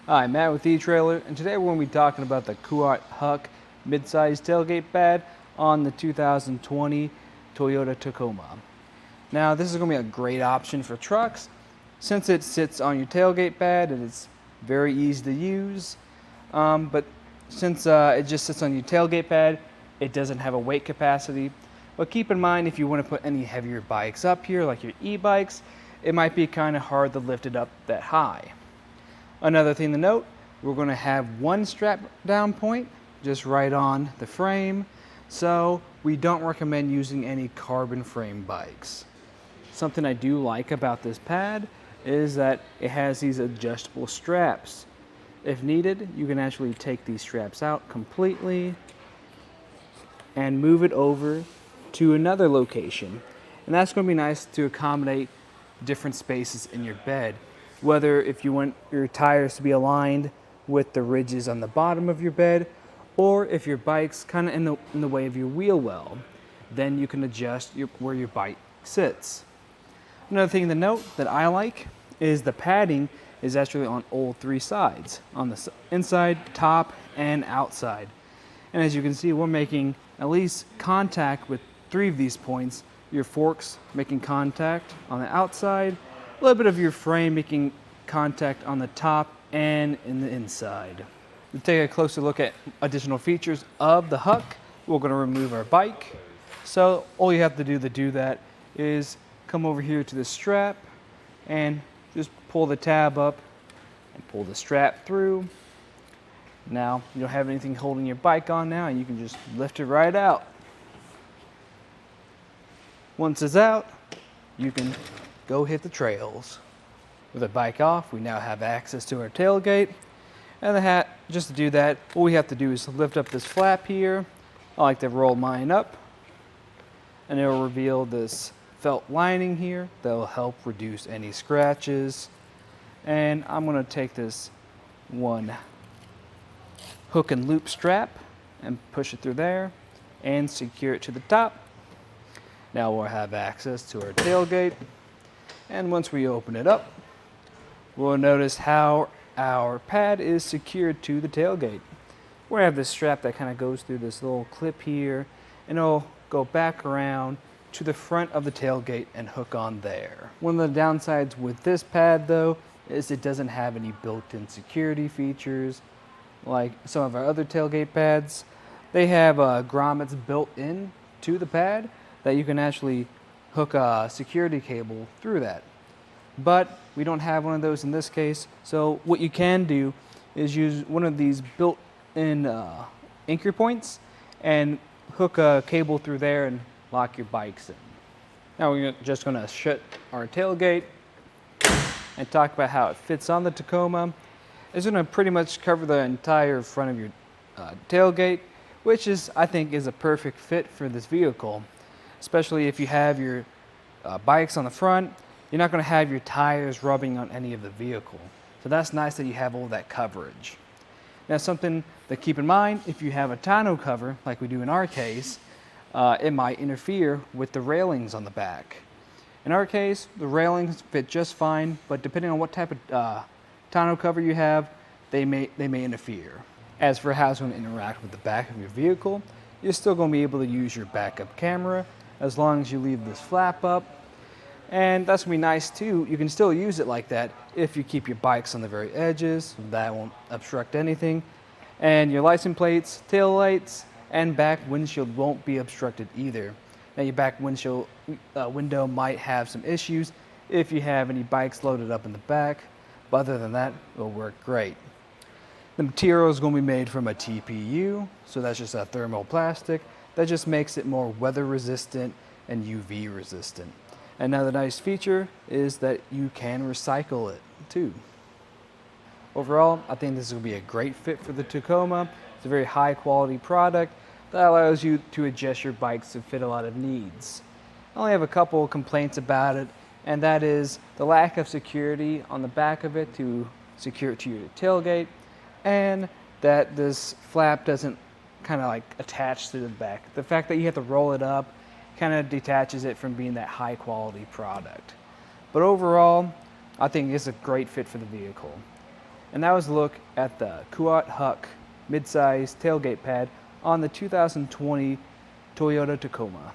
Hi, Matt with eTrailer, and today we're going to be talking about the Kuat Huk mid-size tailgate pad on the 2020 Toyota Tacoma. Now, this is going to be a great option for trucks since it sits on your tailgate pad and it's very easy to use. But since it just sits on your tailgate pad, it doesn't have a weight capacity. But keep in mind, if you want to put any heavier bikes up here, like your e-bikes, it might be kind of hard to lift it up that high. Another thing to note, we're going to have one strap down point just right on the frame, so we don't recommend using any carbon frame bikes. Something I do like about this pad is that it has these adjustable straps. If needed, you can actually take these straps out completely and move it over to another location. And that's going to be nice to accommodate different spaces in your bed. Whether if you want your tires to be aligned with the ridges on the bottom of your bed, or if your bike's kind of in the way of your wheel well, then you can adjust where your bike sits. Another thing to note that I like is the padding is actually on all three sides, on the inside, top, and outside. And as you can see, we're making at least contact with 3 of these points. Your forks making contact on the outside, a little bit of your frame making contact on the top and in the inside. To take a closer look at additional features of the Huk, we're going to remove our bike. So all you have to do that is come over here to the strap and just pull the tab up and pull the strap through. Now you don't have anything holding your bike on now, and you can just lift it right out. Once it's out, you can go hit the trails. With the bike off, we now have access to our tailgate. And just to do that, all we have to do is lift up this flap here. I like to roll mine up, and it will reveal this felt lining here that will help reduce any scratches. And I'm going to take this one hook and loop strap and push it through there and secure it to the top. Now we'll have access to our tailgate. And once we open it up, we'll notice how our pad is secured to the tailgate. We have this strap that kind of goes through this little clip here, and it'll go back around to the front of the tailgate and hook on there. One of the downsides with this pad though is it doesn't have any built-in security features like some of our other tailgate pads. They have grommets built in to the pad that you can actually hook a security cable through that. But we don't have one of those in this case, so what you can do is use one of these built-in anchor points and hook a cable through there and lock your bikes in. Now we're just going to shut our tailgate and talk about how it fits on the Tacoma. It's going to pretty much cover the entire front of your tailgate, which I think is a perfect fit for this vehicle. Especially if you have your bikes on the front, you're not going to have your tires rubbing on any of the vehicle. So that's nice that you have all that coverage. Now something to keep in mind, if you have a tonneau cover, like we do in our case, it might interfere with the railings on the back. In our case, the railings fit just fine, but depending on what type of tonneau cover you have, they may interfere. As for how it's going to interact with the back of your vehicle, you're still going to be able to use your backup camera as long as you leave this flap up. And that's going to be nice too. You can still use it like that if you keep your bikes on the very edges. That won't obstruct anything. And your license plates, tail lights, and back windshield won't be obstructed either. Now your back windshield window might have some issues if you have any bikes loaded up in the back, but other than that, it'll work great. The material is going to be made from a TPU, so that's just a thermal plastic that just makes it more weather resistant and UV resistant. Another nice feature is that you can recycle it too. Overall, I think this will be a great fit for the Tacoma. It's a very high quality product that allows you to adjust your bikes to fit a lot of needs. I only have a couple of complaints about it, and that is the lack of security on the back of it to secure it to your tailgate, and that this flap doesn't kind of like attach to the back. The fact that you have to roll it up kind of detaches it from being that high quality product. But overall, I think it's a great fit for the vehicle. And that was a look at the Kuat Huk midsize tailgate pad on the 2020 Toyota Tacoma.